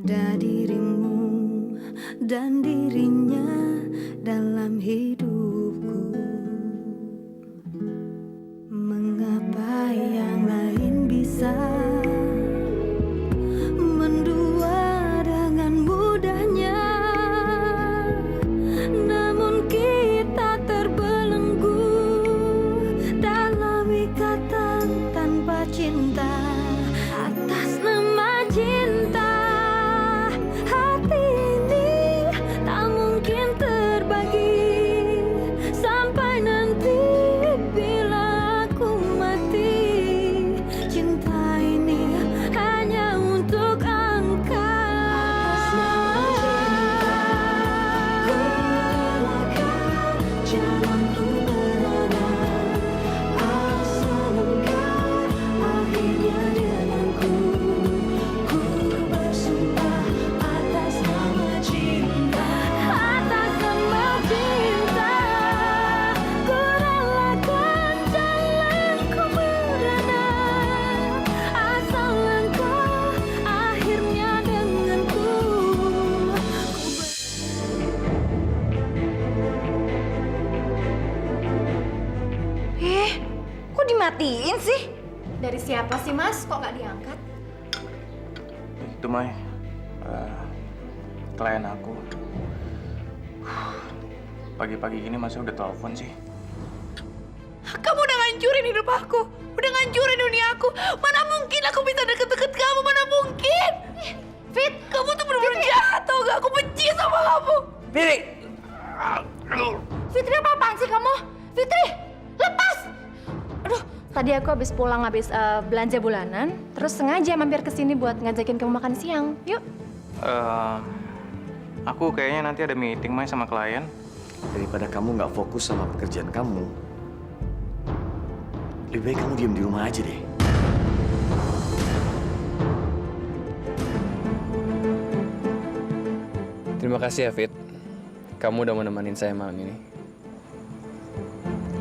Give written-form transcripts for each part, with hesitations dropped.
ada dirimu dan dirinya dalam hidupku. Mengapa yang lain bisa mendua dengan mudahnya, namun kita terbelenggu dalam ikatan tanpa cinta. Atas nama cinta, hati ini tak mungkin terbagi sampai nanti bila aku mati. Cinta ini hanya untuk engkau. Jalanku berada asal engkau akhirnya denganku. Ku bersumpah atas nama cinta, atas nama cinta. Ku relakan jalanku berada asal engkau akhirnya denganku. Kok dimatiin sih? Dari siapa sih, Mas? Kok nggak diangkat? Itu Mai, klien aku. Pagi-pagi gini masih udah telepon sih. Kamu udah ngancurin hidup aku. Udah ngancurin dunia aku. Mana mungkin aku bisa deket-deket kamu. Mana mungkin. Fit, kamu tuh bener-bener jahat tau gak? Aku benci sama kamu. Fitri! Fitri, apa-apaan sih kamu? Fitri, lepas! Aduh, tadi aku habis pulang, habis belanja bulanan, terus sengaja mampir ke sini buat ngajakin kamu makan siang. Yuk. Aku kayaknya nanti ada meeting Mai sama klien. Daripada kamu nggak fokus sama pekerjaan kamu, lebih baik kamu diam di rumah aja deh. Terima kasih ya, Fit. Kamu udah mau nemenin saya malam ini.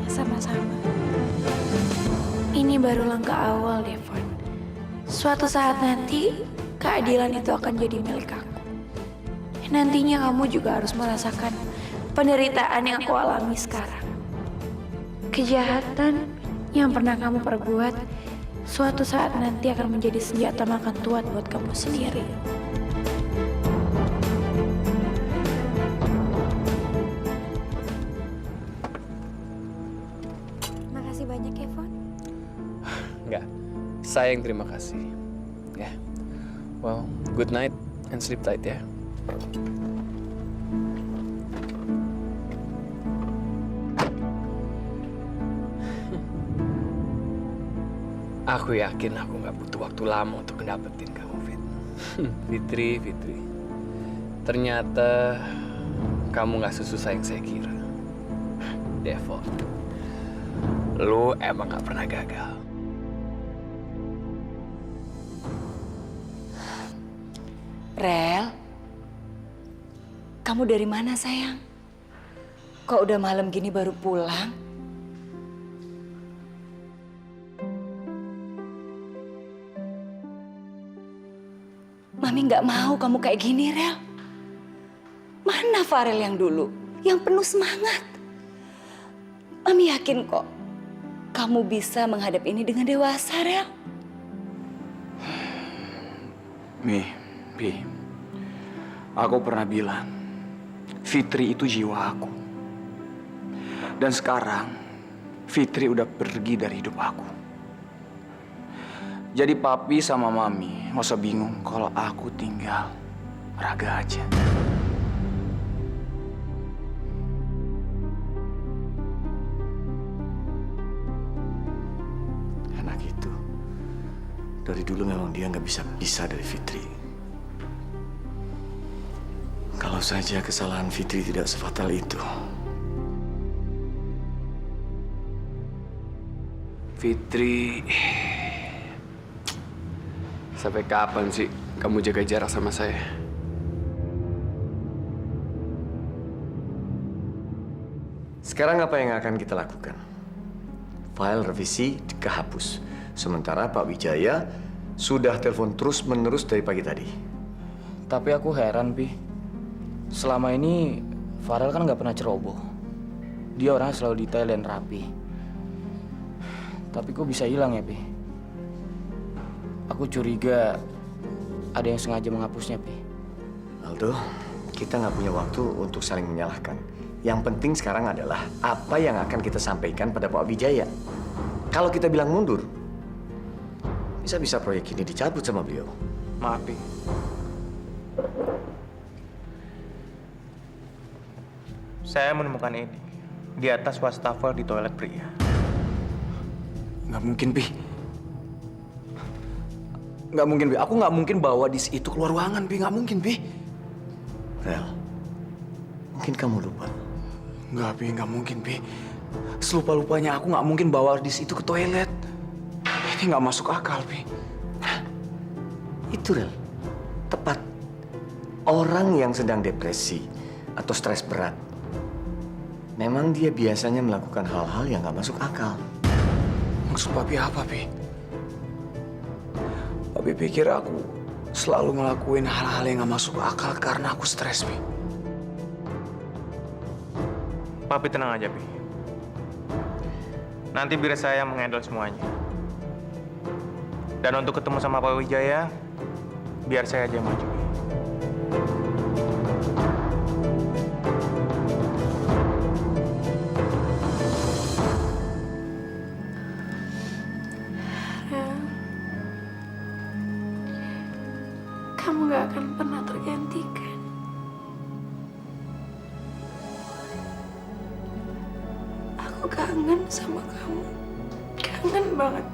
Sama-sama. Ini baru langkah awal, Devon. Suatu saat nanti, keadilan itu akan jadi milik aku. Nantinya kamu juga harus merasakan penderitaan yang aku alami sekarang. Kejahatan yang pernah kamu perbuat, suatu saat nanti akan menjadi senjata makan tuan buat kamu sendiri. Makasih banyak ya, Von. Enggak, saya yang terima kasih. Ya, well, good night and sleep tight ya. Aku yakin aku nggak butuh waktu lama untuk ngedapetin kamu, Fit. Fitri. Ternyata kamu nggak sesusah yang saya kira. Devon, lu emang nggak pernah gagal. Rel, kamu dari mana sayang? Kok udah malam gini baru pulang? Mami nggak mau kamu kayak gini, Rel. Mana Farel yang dulu, yang penuh semangat? Mami yakin kok kamu bisa menghadap ini dengan dewasa, Rel. Bi, aku pernah bilang, Fitri itu jiwa aku. Dan sekarang, Fitri udah pergi dari hidup aku. Jadi papi sama mami nggak usah bingung kalau aku tinggal Raga aja. Anak itu, dari dulu memang dia nggak bisa pisah dari Fitri. Kalau saja kesalahan Fitri tidak sefatal itu. Fitri, sampai kapan sih kamu jaga jarak sama saya? Sekarang apa yang akan kita lakukan? File revisi kehapus. Sementara Pak Wijaya sudah telepon terus-menerus dari pagi tadi. Tapi aku heran, Pi. Selama ini Farel kan nggak pernah ceroboh. Dia orangnya selalu detail dan rapi. Tapi kok bisa hilang ya, Pi? Aku curiga ada yang sengaja menghapusnya, Pi. Aldo, kita nggak punya waktu untuk saling menyalahkan. Yang penting sekarang adalah apa yang akan kita sampaikan pada Pak Wijaya. Kalau kita bilang mundur, bisa-bisa proyek ini dicabut sama beliau. Maaf, Pi. Saya menemukan ini di atas wastafel di toilet pria. Nggak mungkin, Pi. Nggak mungkin, Pi. Aku nggak mungkin bawa dis itu keluar ruangan, Pi. Nggak mungkin, Pi. Rel, mungkin kamu lupa. Nggak, Pi. Nggak mungkin, Pi. Selupa-lupanya aku nggak mungkin bawa dis itu ke toilet. Ini nggak masuk akal, Pi. Itu, Rel. Tepat. Orang yang sedang depresi atau stres berat, memang dia biasanya melakukan hal-hal yang nggak masuk akal. Maksud Papi apa, Pi? Papi pikir aku selalu ngelakuin hal-hal yang nggak masuk akal karena aku stres, Pi. Papi tenang aja, Pi. Nanti biar saya menghandle semuanya. Dan untuk ketemu sama Pak Wijaya, biar saya aja yang maju. Rel, kamu gak akan pernah tergantikan. Aku kangen sama kamu. Kangen banget.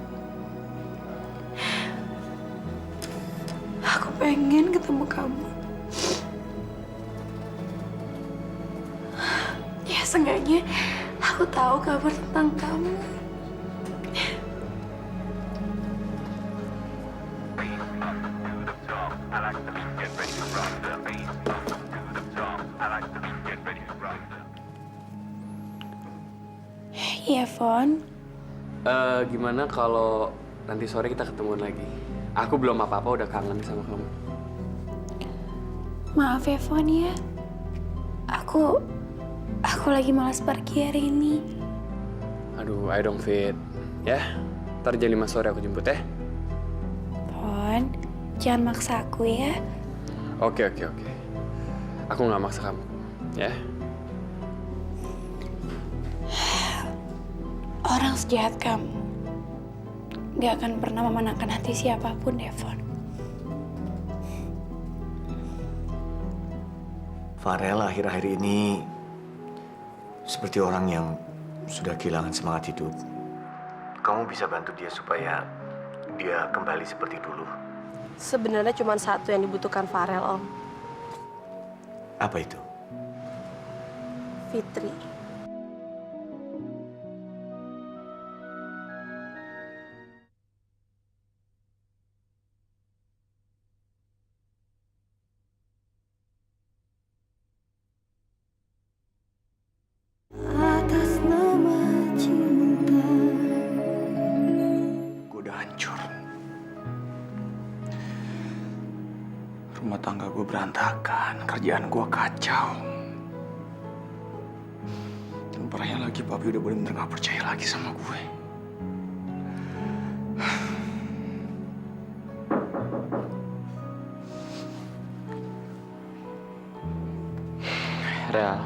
Aku pengen ketemu kamu. Ya, seenggaknya aku tahu kabar tentang kamu. Iya, Fon. Gimana kalau nanti sore kita ketemuan lagi? Aku belum apa-apa udah kangen sama kamu. Maaf ya, Fon ya. Aku lagi malas pergi hari ini. Aduh, ayo dong, Fit. Ya, ntar jam 5 sore aku jemput ya. Fon, jangan maksa aku ya. Oke. Aku nggak maksa kamu, ya. Orang sejahat kamu gak akan pernah memenangkan hati siapapun, Devon. Farel akhir-akhir ini seperti orang yang sudah kehilangan semangat hidup. Kamu bisa bantu dia supaya dia kembali seperti dulu. Sebenarnya cuma satu yang dibutuhkan Farel, Om. Apa itu? Fitri. Atas nama cinta. Gue udah hancur. Rumah tangga gue berantakan, kerjaan gue kacau. Dan parahnya lagi, Papi udah bener-bener gak percaya lagi sama gue. Real,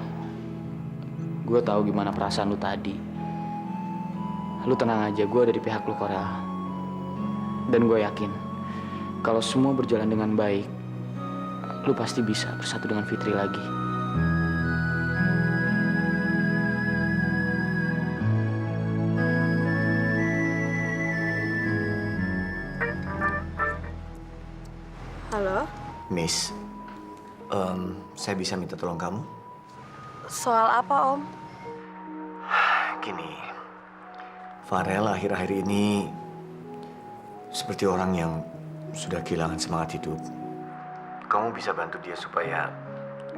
gue tahu gimana perasaan lu tadi. Lu tenang aja, gue ada di pihak lu, Korea. Dan gue yakin, kalau semua berjalan dengan baik, lu pasti bisa bersatu dengan Fitri lagi. Halo? Miss, saya bisa minta tolong kamu? Soal apa, Om? Gini, Farel akhir-akhir ini seperti orang yang sudah kehilangan semangat hidup. Kamu bisa bantu dia supaya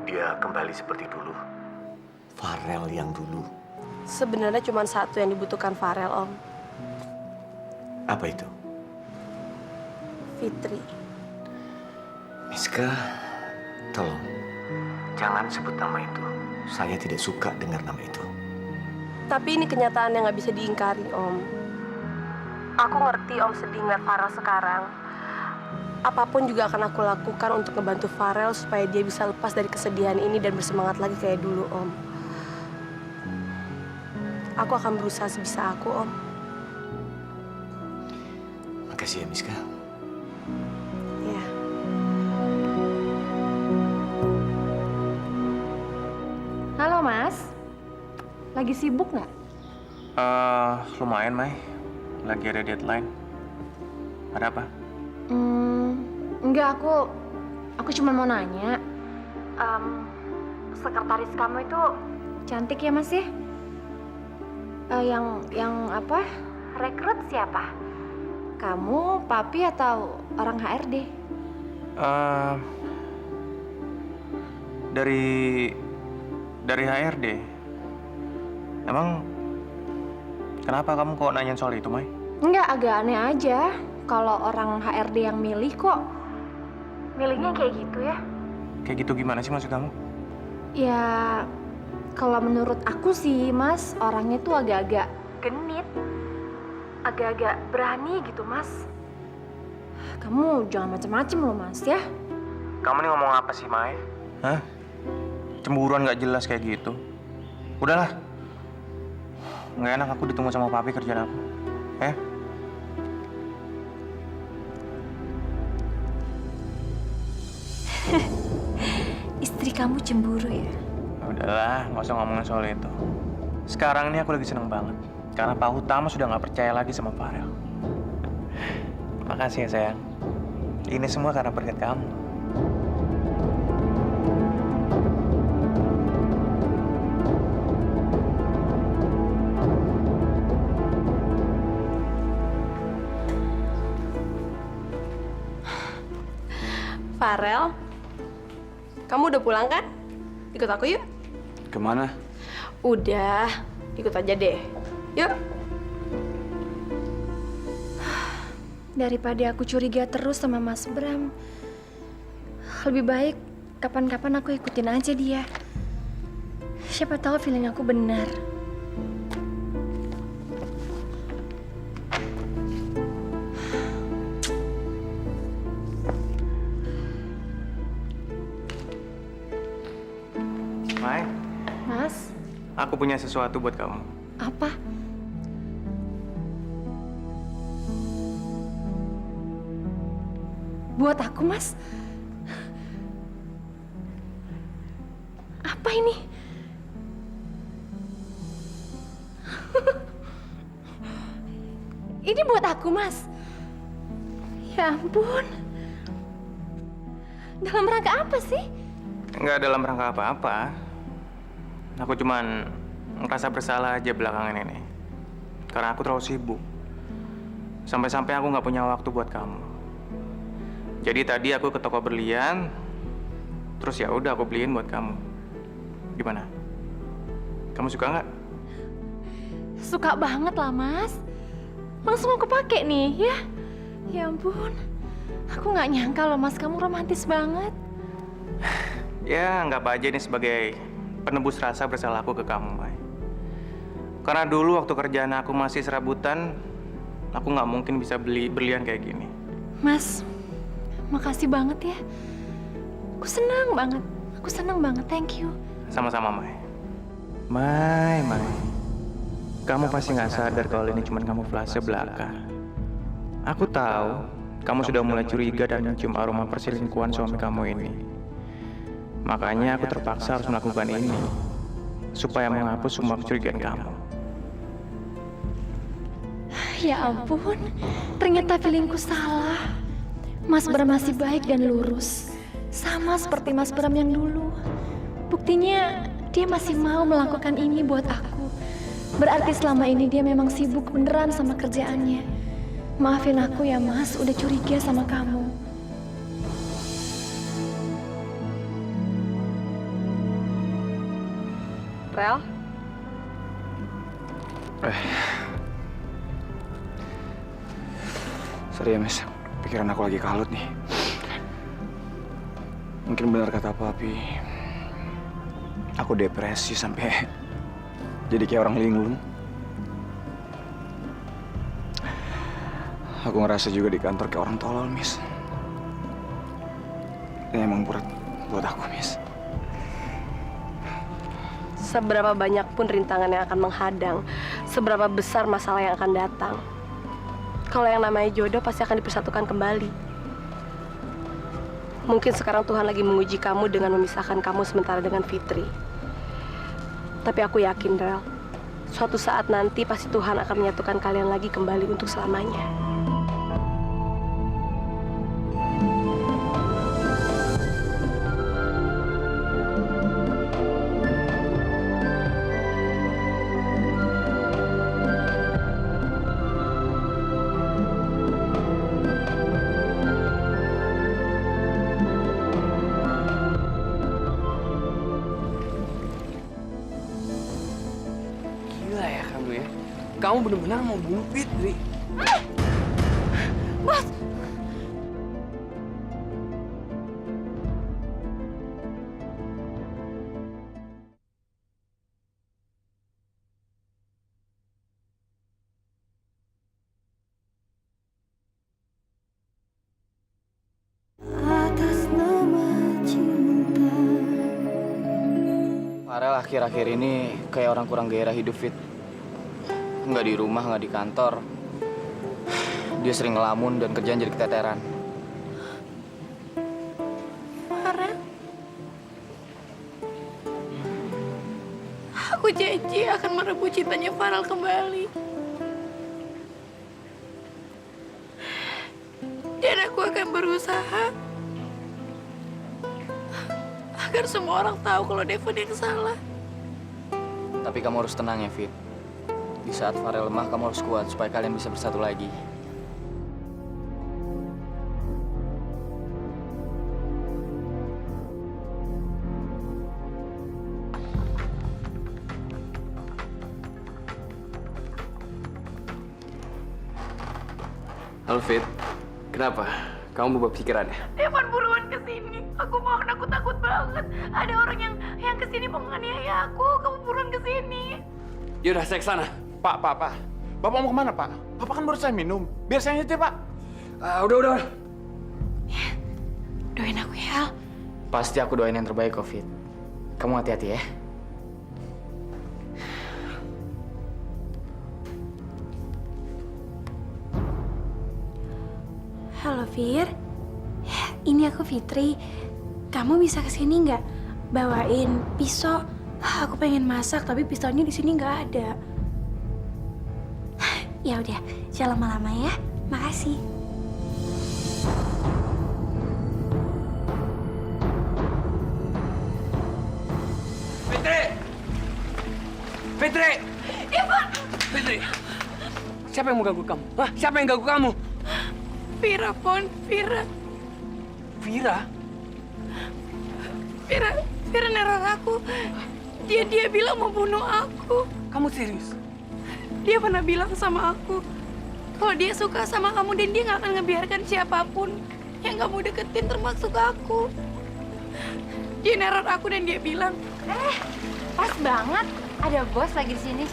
dia kembali seperti dulu. Farel yang dulu. Sebenarnya cuma satu yang dibutuhkan Farel, Om. Apa itu? Fitri. Miska, Tolong, jangan sebut nama itu. Saya tidak suka dengar nama itu. Tapi ini kenyataan yang nggak bisa diingkari, Om. Aku ngerti Om sedih ngeliat Farel sekarang. Apapun juga akan aku lakukan untuk ngebantu Farel supaya dia bisa lepas dari kesedihan ini dan bersemangat lagi kayak dulu, Om. Aku akan berusaha sebisa aku, Om. Makasih ya, Miska. Ya. Halo Mas, lagi sibuk nggak? Lumayan, Mai. Lagi ada deadline. Ada apa? Enggak, aku cuma mau nanya. Sekretaris kamu itu cantik ya Mas ya? Yang apa? Rekrut siapa? Kamu, Papi atau orang HRD? Dari HRD. Emang kenapa kamu kok nanyain soal itu, Mai? Enggak, agak aneh aja. Kalau orang HRD yang milih kok milihnya kayak gitu ya? Kayak gitu gimana sih maksud kamu? Ya, kalau menurut aku sih, Mas, orangnya tuh agak-agak genit. Agak-agak berani gitu, Mas. Kamu jangan macem-macem loh, Mas, ya. Kamu nih ngomong apa sih, Mai? Hah? Cemburuan gak jelas kayak gitu. Udahlah. Nggak enak aku ditunggu sama Papi kerjaan aku. Istri kamu cemburu ya? Udahlah, nggak usah ngomongin soal itu. Sekarang ini aku lagi seneng banget. Karena Pak Utama sudah nggak percaya lagi sama Farel. Makasih ya, sayang. Ini semua karena berkat kamu. Farel, kamu udah pulang kan? Ikut aku yuk. Kemana? Udah, ikut aja deh. Yuk. Daripada aku curiga terus sama Mas Bram, lebih baik kapan-kapan aku ikutin aja dia. Siapa tahu feeling aku benar. Mai, Mas, aku punya sesuatu buat kamu. apa? Buat aku, Mas? Apa ini? Ini buat aku, Mas. Ya ampun. Dalam rangka apa sih? Nggak dalam rangka apa-apa. Aku cuman ngerasa bersalah aja belakangan ini. Karena aku terlalu sibuk. Sampai-sampai aku nggak punya waktu buat kamu. Jadi tadi aku ke toko berlian, terus ya udah aku beliin buat kamu. Gimana? Kamu suka nggak? Suka banget lah, Mas. Langsung aku pakai nih, ya. Ya ampun. Aku nggak nyangka loh, Mas. Kamu romantis banget. Ya, anggap aja ini sebagai penebus rasa bersalah aku ke kamu, Mai. Karena dulu waktu kerjaan aku masih serabutan, aku nggak mungkin bisa beli berlian kayak gini. Mas, makasih banget ya. Aku senang banget. Aku senang banget. Thank you. Sama-sama, Mai. Mai. Kamu pasti nggak sadar kalau ini cuma kamu flase belaka. Aku tahu kamu sudah mulai curiga dan mencium aroma perselingkuhan suami kamu ini. Makanya aku terpaksa harus melakukan ini supaya menghapus semua kecurigaan kamu. Ya ampun, ternyata feelingku salah. Mas Bram masih baik dan lurus. Sama seperti Mas Bram yang dulu. Buktinya dia masih mau melakukan ini buat aku. Berarti selama ini dia memang sibuk beneran sama kerjaannya. Maafin aku ya Mas, udah curiga sama kamu. Rel, Sorry ya, Mas. Pikiran aku lagi kalut nih. Mungkin benar kata papi. Aku depresi sampai jadi kayak orang linglung. Aku ngerasa juga di kantor kayak orang tolol, Miss. Ini emang berat buat aku, Miss. Seberapa banyak pun rintangan yang akan menghadang, seberapa besar masalah yang akan datang, kalau yang namanya jodoh pasti akan dipersatukan kembali. Mungkin sekarang Tuhan lagi menguji kamu dengan memisahkan kamu sementara dengan Fitri. Tapi aku yakin, Rel, suatu saat nanti pasti Tuhan akan menyatukan kalian lagi kembali untuk selamanya. Gila ya kamu ya. Kamu benar-benar mau bunuh Fitri. Bos! atas nama cinta. Farel akhir-akhir ini kayak orang kurang gairah hidup, Fit. Nggak di rumah, nggak di kantor. Dia sering ngelamun dan kerjaan jadi keteteran. Farel, aku janji akan merebut cintanya Farel kembali. Dan aku akan berusaha agar semua orang tahu kalau Devon yang salah. Tapi kamu harus tenang ya, Fit. Di saat Farel lemah, kamu harus kuat supaya kalian bisa bersatu lagi. Halo Fit, kenapa? Kamu berubah pikiran ya? Devon buruan kesini. Aku mohon, aku takut banget. Ada orang yang kesini mau menganiaya aku. Kamu buruan kesini. Yaudah, saya kesana. Pak. Bapak mau kemana, Pak? Bapak kan baru saya minum. Biar saya nyetir, Pak. Udah. Doain aku ya, Al. Pasti aku doain yang terbaik kok, Fit. Kamu hati-hati ya. Halo Fir, ini aku Fitri. Kamu bisa kesini nggak? Bawain pisau. Aku pengen masak tapi pisaunya di sini nggak ada. Ya udah, jangan lama-lama ya. Makasih. Fitri! Ivan! Fitri! Siapa yang mau ganggu kamu? Hah? Siapa yang ganggu kamu? Vira, Pon. Vira. Vira? Vira neror aku. Dia bilang mau bunuh aku. Kamu serius? Dia pernah bilang sama aku kalau dia suka sama kamu dan dia nggak akan ngebiarkan siapapun yang kamu deketin termasuk aku. Dia neror aku dan dia bilang, Pas banget. Ada bos lagi di sini.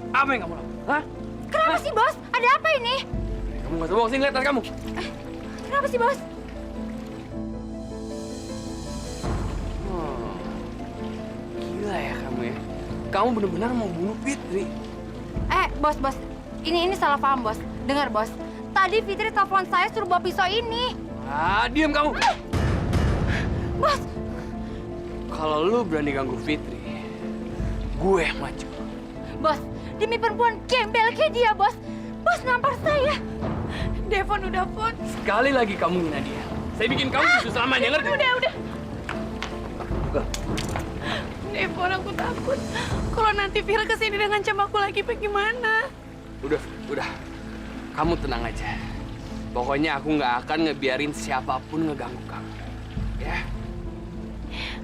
Apa yang kamu lakukan? Hah? Kenapa sih, Bos? Ada apa ini? Kamu nggak bohong sih ngeliat tas kamu? Kenapa sih, Bos? Gila ya kamu ya. Kamu benar-benar mau bunuh Fitri. Bos. Ini salah paham, Bos. Dengar, Bos. Tadi Fitri telepon saya suruh bawa pisau ini. Diam kamu. Bos! Kalau lu berani ganggu Fitri, gue yang maju. Bos, demi perempuan gembel kayak dia, Bos. Bos nampar saya. Devon udah, Pon. Sekali lagi kamu ngina dia, saya bikin kamu justru selamanya, ngerti? Udah. Devon, aku takut. Kalau nanti Vira kesini dengan ngancam aku lagi, bagaimana? Udah. Kamu tenang aja. Pokoknya aku nggak akan ngebiarin siapapun ngeganggu kamu. Ya?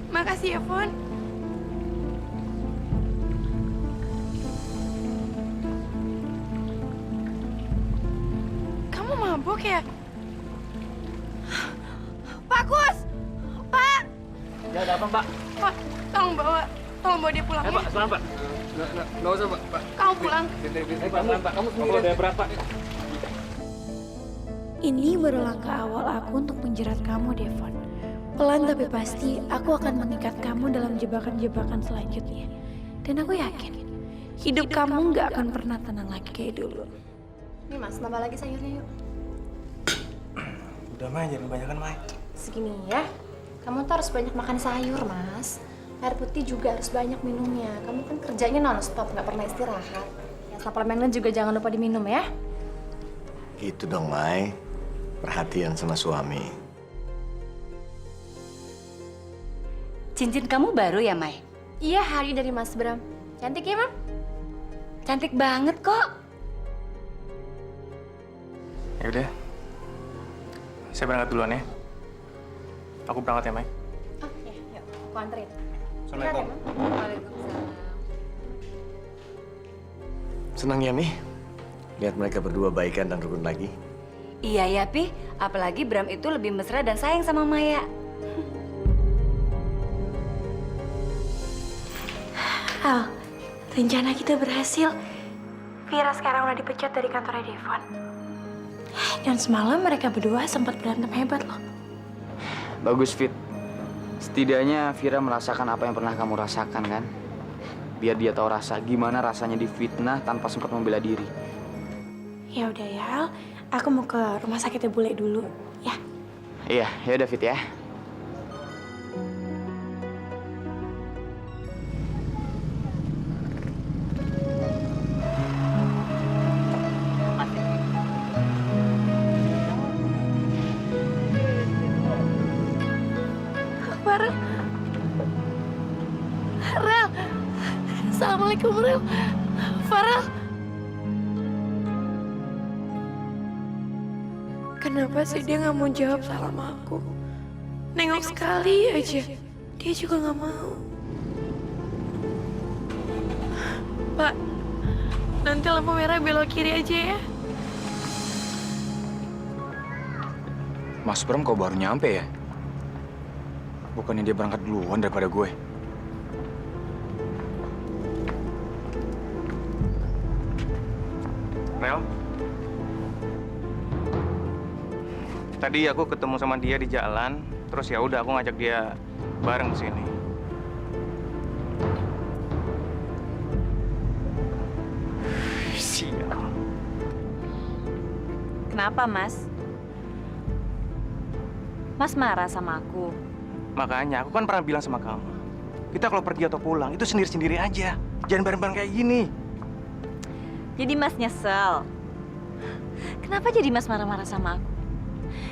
Makasih ya, Pon. Kamu mabuk ya? Pak Kun! ada apa, Pak? Pak, tolong bawa dia pulang ya. Pak, sebentar, Pak. Nggak usah, Pak. Kamu pulang. Kamu sendiri ada berapa? Ini baru langkah awal aku untuk menjerat kamu, Devon. Pelan tapi pasti, aku akan mengikat kamu dalam jebakan-jebakan selanjutnya. Dan aku yakin, hidup kamu nggak akan pernah tenang lagi kayak dulu. Nih Mas, tambah lagi sayurnya yuk. Udah, Mai, jangan kebanyakan, Mai. Segini ya. Kamu tuh harus banyak makan sayur, Mas. Air putih juga harus banyak minumnya. Kamu kan kerjanya non-stop, nggak pernah istirahat. Ya, suplemennya juga jangan lupa diminum ya. Gitu dong, Mai. Perhatian sama suami. Cincin kamu baru ya, Mai? Iya, hari dari Mas Bram. Cantik ya, Mam? Cantik banget kok. Ya udah. Saya berangkat duluan ya. Aku berangkat ya, Mai. Oh iya, yuk. Aku anterin. Assalamualaikum. Waalaikumsalam. Senang ya, Mi? Lihat mereka berdua baikan dan rukun lagi. Iya ya, Pi. Apalagi Bram itu lebih mesra dan sayang sama Maya. Al, rencana kita berhasil. Vira sekarang udah dipecat dari kantornya Devon. Dan semalam mereka berdua sempat berantem hebat loh. Bagus, Fit. Setidaknya Vira merasakan apa yang pernah kamu rasakan, kan? Biar dia tahu gimana rasanya difitnah tanpa sempat membela diri. Ya udah ya, Al. Aku mau ke rumah sakitnya bule dulu, ya. Iya, ya udah, Fit ya. Farel. Rel. Assalamualaikum, Rel. Farel. Kenapa sih dia nggak mau jawab salam aku? Nengok sekali aja, dia juga nggak mau. Pak, nanti lampu merah belok kiri aja ya. Mas Bram kok baru nyampe ya? Bukannya dia berangkat duluan daripada gue? Rel? Tadi aku ketemu sama dia di jalan, terus ya udah aku ngajak dia bareng ke sini. Sial. Kenapa, Mas? Mas marah sama aku? Makanya aku kan pernah bilang sama kamu, kita kalau pergi atau pulang itu sendiri-sendiri aja. Jangan bareng-bareng kayak gini. Jadi Mas nyesel? Kenapa jadi Mas marah-marah sama aku?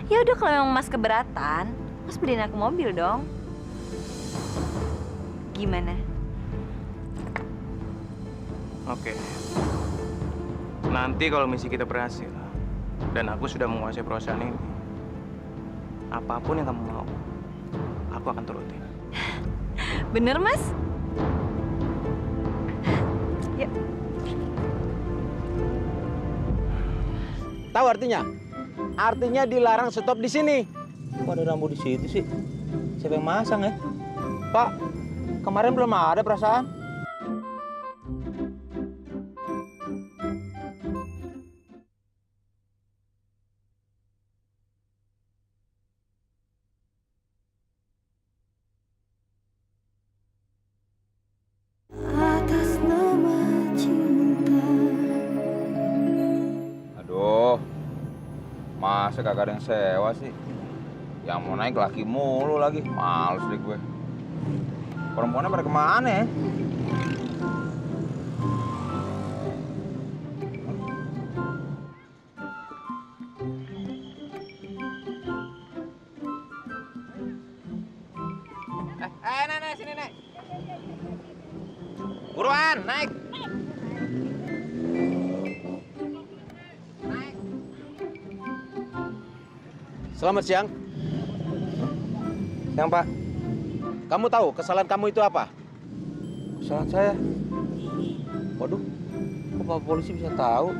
Ya udah, kalau memang Mas keberatan, Mas beliin aku mobil dong. Gimana? Oke. Nanti kalau misi kita berhasil dan aku sudah menguasai perusahaan ini, apapun yang kamu mau, aku akan turutin. Bener, Mas? Yuk. Tahu artinya? Artinya dilarang stop di sini. Kok ada rambu di situ sih? Siapa yang masang ya? Pak, kemarin belum ada perasaan. Atas nama cinta. Aduh, masa kagak ada yang sewa sih? Yang mau naik laki mulu lagi, males deh gue. Perempuannya pada kemana ya? Nenek, sini, Nek. Buruan, naik. Selamat siang. Siang, Pak. Kamu tahu kesalahan kamu itu apa? Kesalahan saya? Waduh, kok Pak polisi bisa tahu?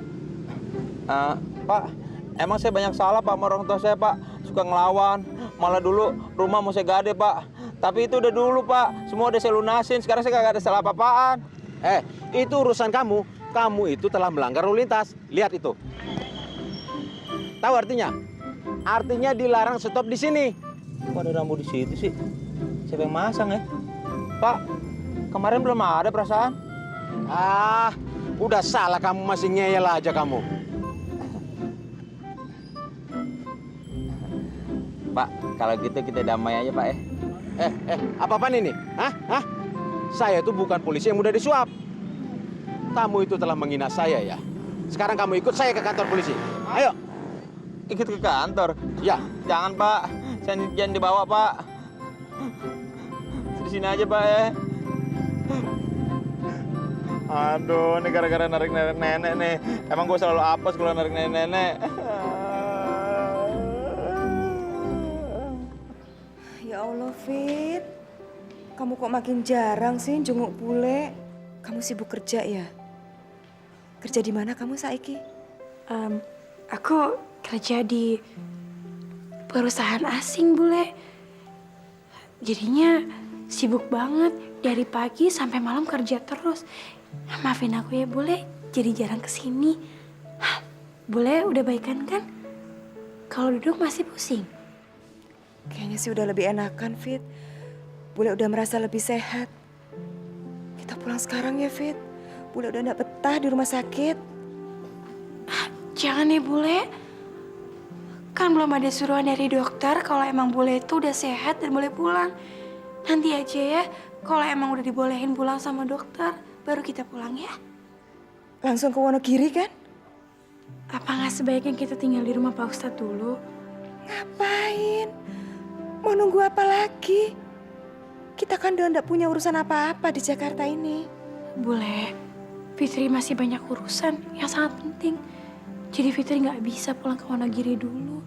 Pak, emang saya banyak salah, Pak, sama orang tua saya, Pak. Suka ngelawan, Malah dulu rumah mau saya gade, Pak. Tapi itu udah dulu, Pak. Semua udah saya lunasin. Sekarang saya kagak ada salah apa-apaan. Itu urusan kamu. Kamu itu telah melanggar lalu lintas. Lihat itu. Tahu artinya? Artinya dilarang stop di sini. Kok ada rambu di situ sih? Siapa yang masang ya? Pak, kemarin belum ada perasaan. Udah salah kamu, masih ngeyel aja kamu. Pak, kalau gitu kita damai aja, Pak ya. Apa-apaan ini? Hah? Saya tuh bukan polisi yang mudah disuap. Kamu itu telah menghina saya ya. Sekarang kamu ikut saya ke kantor polisi. Ayo. Ikut ke kantor? Ya. Jangan, Pak. Jangan dibawa, Pak. Di sini aja, Pak ya. Aduh, ini gara-gara narik nenek nih. Emang gue selalu apes kalau narik nenek. Ya Allah, Fit. Kamu kok makin jarang sih jenguk bule? Kamu sibuk kerja ya? Kerja di mana kamu saiki? Aku kerja di perusahaan asing, bule. Jadinya sibuk banget. Dari pagi sampai malam kerja terus. Maafin aku ya, bule. Jadi jarang kesini. Bule udah baikan kan? Kalau duduk masih pusing. Kayaknya sih udah lebih enakan, Fit. Bule udah merasa lebih sehat. Kita pulang sekarang ya, Fit. Bule udah gak betah di rumah sakit. Jangan ya, bule. Kan belum ada suruhan dari dokter kalau emang bule itu udah sehat dan boleh pulang. Nanti aja ya, kalau emang udah dibolehin pulang sama dokter, baru kita pulang ya. Langsung ke Wonogiri kan? Apa nggak sebaiknya kita tinggal di rumah Pak Ustadz dulu? Ngapain? Mau nunggu apa lagi? Kita kan udah gak punya urusan apa-apa di Jakarta ini. Bule, Fitri masih banyak urusan yang sangat penting. Jadi Fitri nggak bisa pulang ke Wonogiri dulu.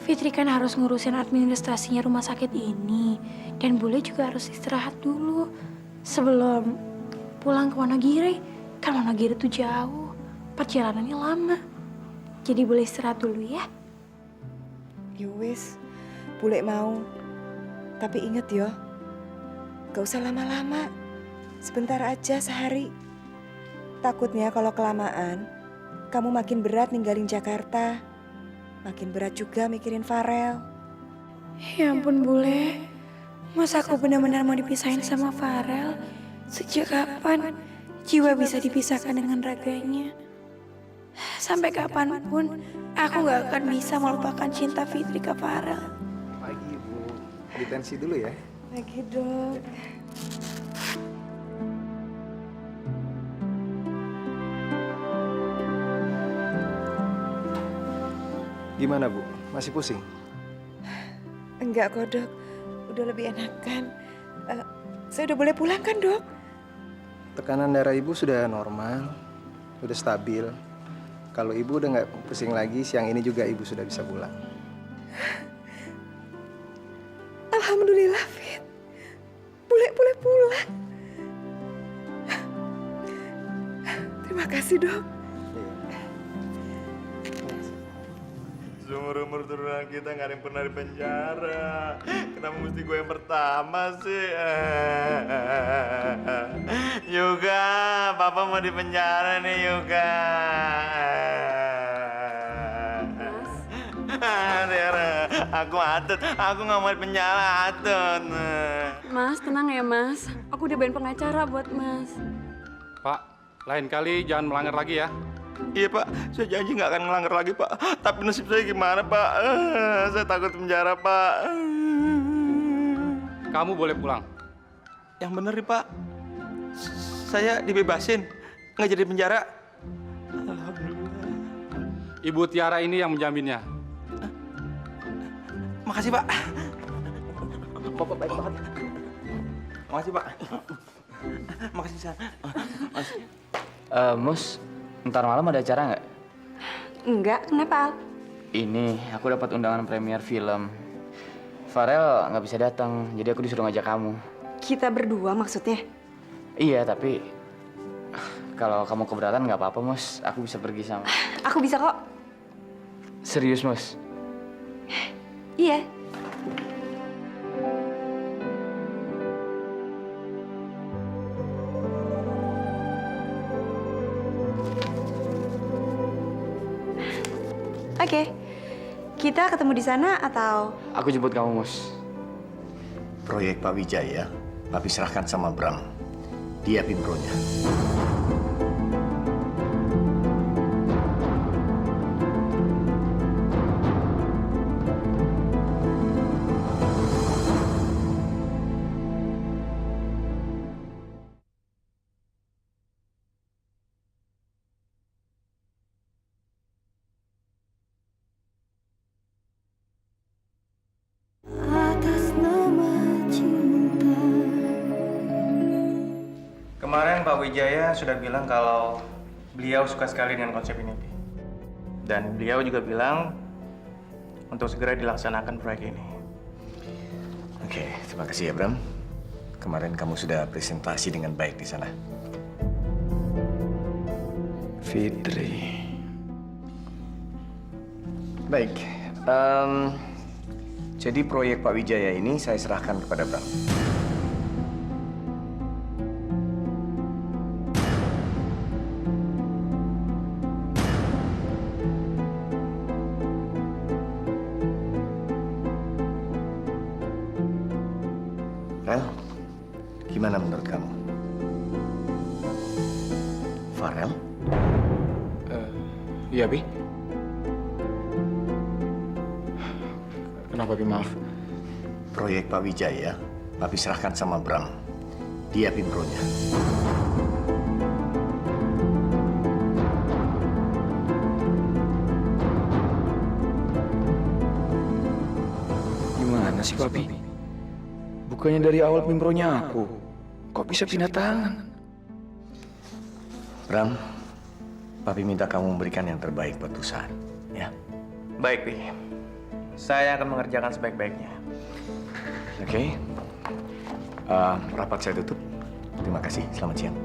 Fitri kan harus ngurusin administrasinya rumah sakit ini. Dan Bule juga harus istirahat dulu. Sebelum pulang ke Wonogiri. Kan Wonogiri tuh jauh. Perjalanannya lama. Jadi Bule istirahat dulu ya. Yowis, Bule mau. Tapi inget yo, gak usah lama-lama. Sebentar aja sehari. Takutnya kalau kelamaan, kamu makin berat ninggalin Jakarta. Makin berat juga mikirin Farel. Ya ampun, Bule. Masa aku benar-benar mau dipisahin sama Farel? Sejak kapan jiwa bisa dipisahkan dengan raganya? Sampai kapanpun, aku gak akan bisa melupakan cinta Fitri ke Farel. Pagi, Bu. Ditensi dulu ya. Lagi dok. Gimana, Bu? Masih pusing? Enggak kok dok, udah lebih enakan. Saya udah boleh pulang kan dok? Tekanan darah Ibu sudah normal, sudah stabil. Kalau Ibu udah nggak pusing lagi, siang ini juga Ibu sudah bisa pulang. Alhamdulillah, Fit. Boleh pulang. Terima kasih dok. Seumur-umur turunan kita nggak ada yang pernah di penjara. Kenapa mesti gue yang pertama sih? Yuga, Papa mau di penjara nih, Yuga. Tiara, aku atut. Aku nggak mau di penjara, atut. Mas, tenang ya, Mas. Aku udah bayarin pengacara buat Mas. Pak, lain kali jangan melanggar lagi ya. Iya Pak, saya janji nggak akan melanggar lagi Pak. Tapi nasib saya gimana Pak? Saya takut penjara Pak. Kamu boleh pulang. Yang bener nih Pak, saya dibebasin, nggak jadi penjara. Alhamdulillah. Ibu Tiara ini yang menjaminnya. Makasih Pak. Bapak baik banget. Makasih Pak. Makasih San. Makasih. Mus, ntar malam ada acara nggak? Enggak, kenapa? Ini, aku dapat undangan premier film. Farel nggak bisa datang, jadi aku disuruh ngajak kamu. Kita berdua maksudnya? Iya, tapi kalau kamu keberatan nggak apa-apa, Mus. Aku bisa pergi sama. Aku bisa kok. Serius, Mus? Iya. Oke, kita ketemu di sana atau? Aku jemput kamu, Mus. Proyek Pak Wijaya, Papi serahkan sama Bram. Dia pimpronya. atas nama cinta. Kemarin Pak Wijaya sudah bilang kalau beliau suka sekali dengan konsep ini, Pi. Dan beliau juga bilang untuk segera dilaksanakan proyek ini. Oke, terima kasih ya Bram. Kemarin kamu sudah presentasi dengan baik di sana. Fitri. Baik, jadi proyek Pak Wijaya ini saya serahkan kepada Bram. Rel, gimana menurut kamu? Farel? Iya, Pi. Kenapa, Pi? Maaf. Proyek Pak Wijaya, Papi serahkan sama Bram. Dia pimpronya. Gimana sih, Papi? Bukannya dari awal pimpronya aku. Kok bisa pindah tangan? Bram, Papi minta kamu memberikan yang terbaik buat perusahaan, ya? Baik, Pi. Saya akan mengerjakan sebaik-baiknya. Oke. Rapat saya tutup. Terima kasih. Selamat siang.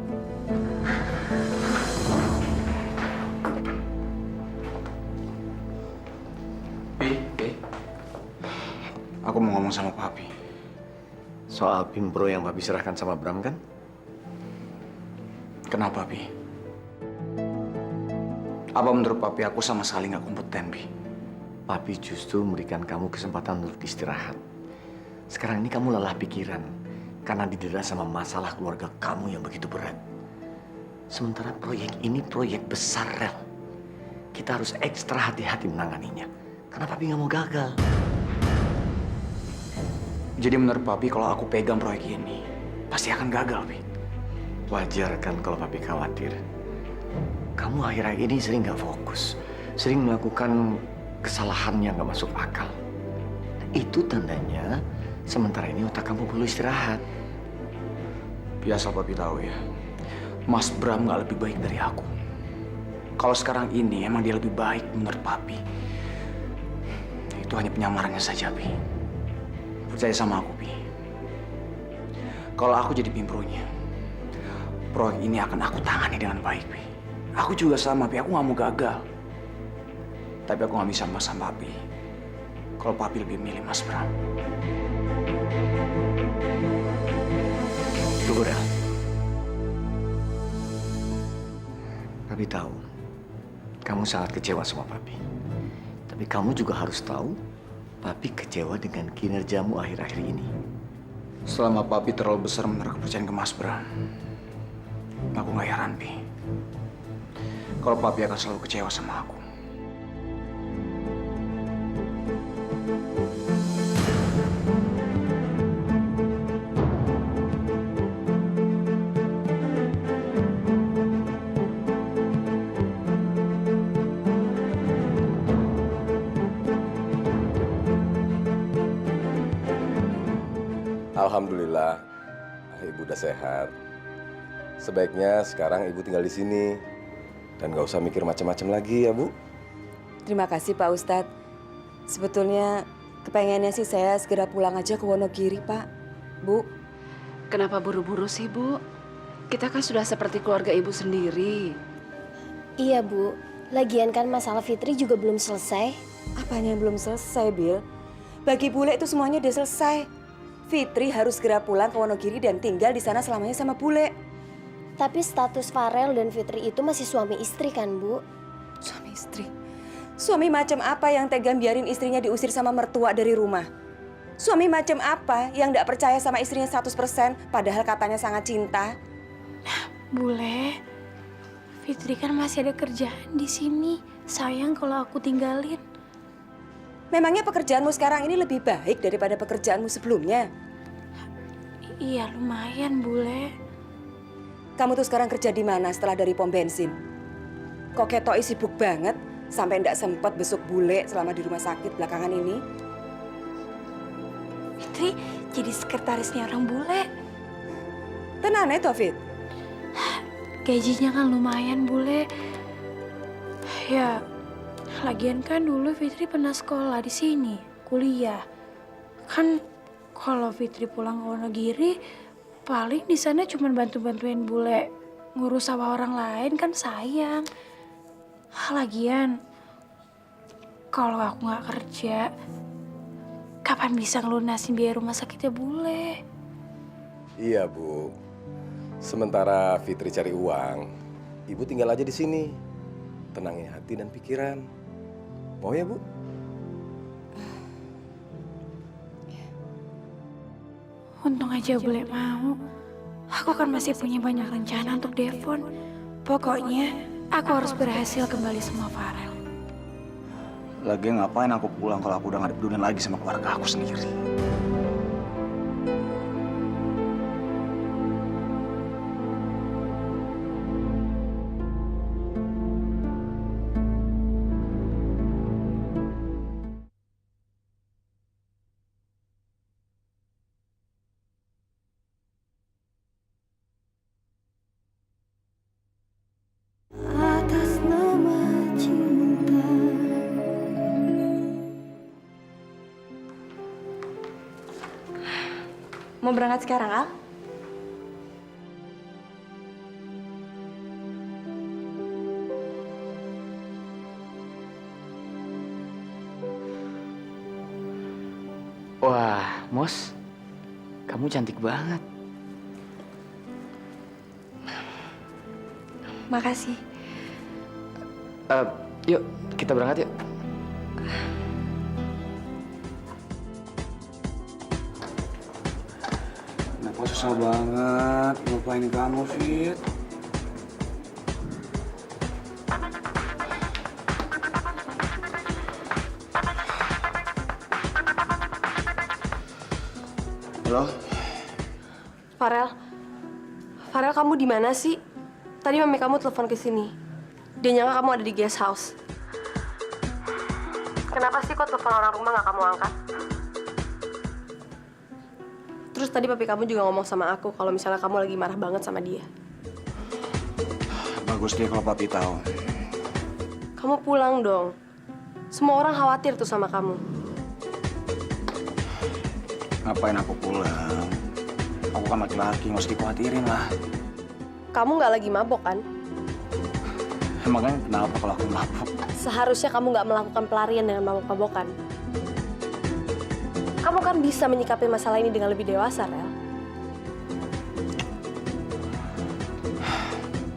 Pi. Aku mau ngomong sama Papi. Soal pimpro yang Papi serahkan sama Bram kan? Kenapa, Pi? Apa menurut Papi aku sama sekali nggak kompeten, Pi? Papi justru memberikan kamu kesempatan untuk istirahat. Sekarang ini kamu lelah pikiran karena didera sama masalah keluarga kamu yang begitu berat. Sementara proyek ini proyek besar, Rel. Kita harus ekstra hati-hati menanganinya. Karena Papi nggak mau gagal. Jadi menurut Papi kalau aku pegang proyek ini, pasti akan gagal, Pi. Wajar kan kalau Papi khawatir. Kamu akhir-akhir ini sering nggak fokus. Sering melakukan kesalahan yang nggak masuk akal. Itu tandanya sementara ini otak kamu perlu istirahat. Biasa Papi tahu ya, Mas Bram nggak lebih baik dari aku. Kalau sekarang ini emang dia lebih baik menurut Papi. Itu hanya penyamarannya saja, Pi. Percaya sama aku, Pi. Kalau aku jadi pimpronya, proyek ini akan aku tangani dengan baik, Pi. Aku juga sama, Pi. Aku nggak mau gagal. Tapi aku nggak bisa memaksa Papi. Kalau Papi lebih milih Mas Bram. Tunggu, Rel. Papi tahu, kamu sangat kecewa sama Papi. Tapi kamu juga harus tahu, Papi kecewa dengan kinerjamu akhir-akhir ini. Selama Papi terlalu besar menaruh kepercayaan ke Mas Bram, aku nggak heran, Pi. Kalau Papi akan selalu kecewa sama aku. Alhamdulillah, ibu udah sehat. Sebaiknya sekarang ibu tinggal di sini dan nggak usah mikir macam-macam lagi ya, Bu. Terima kasih Pak Ustadz. Sebetulnya kepengennya sih saya segera pulang aja ke Wonogiri, Pak. Bu. Kenapa buru-buru sih, Bu? Kita kan sudah seperti keluarga ibu sendiri. Iya, Bu. Lagian kan masalah Fitri juga belum selesai. Apanya yang belum selesai, Bil? Bagi bule itu semuanya udah selesai. Fitri harus segera pulang ke Wonogiri dan tinggal di sana selamanya sama bule. Tapi status Farel dan Fitri itu masih suami istri kan, Bu? Suami istri? Suami macam apa yang tega biarin istrinya diusir sama mertua dari rumah? Suami macam apa yang gak percaya sama istrinya 100% padahal katanya sangat cinta? Bule, Fitri kan masih ada kerjaan di sini. Sayang kalau aku tinggalin. Memangnya pekerjaanmu sekarang ini lebih baik daripada pekerjaanmu sebelumnya? Iya, lumayan, Bule. Kamu tuh sekarang kerja di mana setelah dari pom bensin? Kok ketoi sibuk banget sampai ndak sempat besuk bule selama di rumah sakit belakangan ini? Fitri jadi sekretarisnya orang bule. Tenan ya, Fit? Gajinya kan lumayan, Bule. Ya, lagian kan dulu Fitri pernah sekolah di sini, kuliah. Kan kalau Fitri pulang ke Wonogiri, paling di sana cuma bantu-bantuin bule ngurus sawah orang lain, kan sayang. Lagian kalau aku nggak kerja, kapan bisa ngelunasin biaya rumah sakitnya bule? Iya, Bu. Sementara Fitri cari uang, Ibu tinggal aja di sini. Tenangin hati dan pikiran. Mau ya, Bu? Untung aja bule mau. Aku kan masih punya banyak rencana untuk Devon. Pokoknya aku harus berhasil kembali sama Farel. Lagi ngapain aku pulang kalau aku udah gak dipedulin lagi sama keluarga aku sendiri? Atas nama cinta. Mau berangkat sekarang, Al? Wah, Mos, kamu cantik banget. Makasih. Yuk, kita berangkat yuk. Kenapa susah banget ngelupain kamu, Fit? Halo? Farel kamu di mana sih? Tadi mami kamu telepon ke sini. Dia nyangka kamu ada di guest house. Kenapa sih kok telepon orang rumah nggak kamu angkat? Terus tadi papi kamu juga ngomong sama aku kalau misalnya kamu lagi marah banget sama dia. Bagus deh kalau papi tahu. Kamu pulang dong. Semua orang khawatir tuh sama kamu. Ngapain aku pulang? Aku kan laki-laki, nggak usah dikhawatirin lah. Kamu nggak lagi mabok kan? Emangnya kenapa kalau aku mabuk? Seharusnya kamu nggak melakukan pelarian dengan mabok-mabokan. Kamu kan bisa menyikapi masalah ini dengan lebih dewasa, Rel.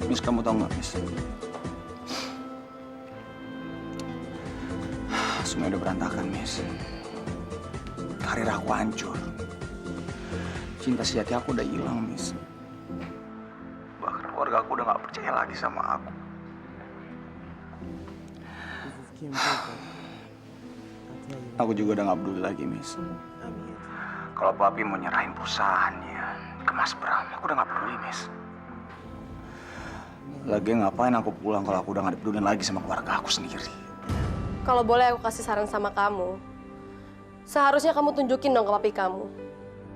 Miss, kamu tahu nggak, Miss? Semua udah berantakan, Miss. Karir aku hancur. Cinta sejati aku udah hilang, Miss. Bahkan keluarga aku udah nggak percaya lagi sama aku. Aku juga udah nggak peduli lagi, Miss. Kalau papi mau nyerahin perusahaannya ke Mas Bram, aku udah nggak peduli, Miss. Lagi ngapain aku pulang kalau aku udah nggak dipedulin lagi sama keluarga aku sendiri? Kalau boleh aku kasih saran sama kamu, seharusnya kamu tunjukin dong ke papi kamu.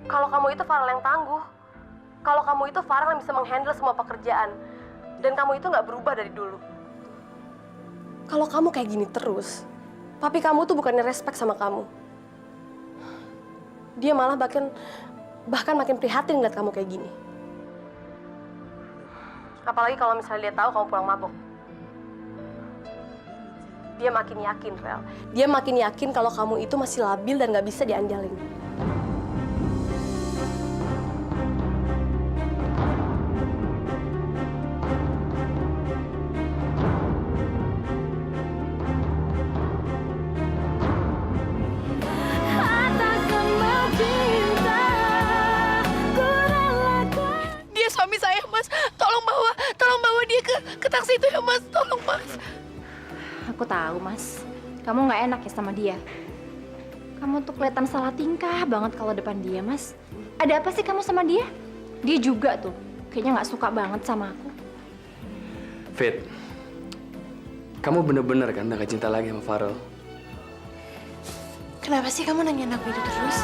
Kalau kamu itu Farel yang tangguh. Kalau kamu itu Farel yang bisa menghandle semua pekerjaan. Dan kamu itu nggak berubah dari dulu. Kalau kamu kayak gini terus, papi kamu tuh bukannya respect sama kamu. Dia malah bahkan makin prihatin ngeliat kamu kayak gini. Apalagi kalau misalnya dia tahu kamu pulang mabok. Dia makin yakin, Rel. Dia makin yakin kalau kamu itu masih labil dan gak bisa diandalin. Dia suami saya, Mas. Tolong bawa dia ke taksi itu ya, Mas. Tolong, Mas. Aku tahu, Mas. Kamu nggak enak ya sama dia. Kamu tuh kelihatan salah tingkah banget kalau depan dia, Mas. Ada apa sih kamu sama dia? Dia juga tuh. Kayaknya nggak suka banget sama aku. Fit, kamu bener-bener kan udah gak cinta lagi sama Farel? Kenapa sih kamu nanyain aku itu terus?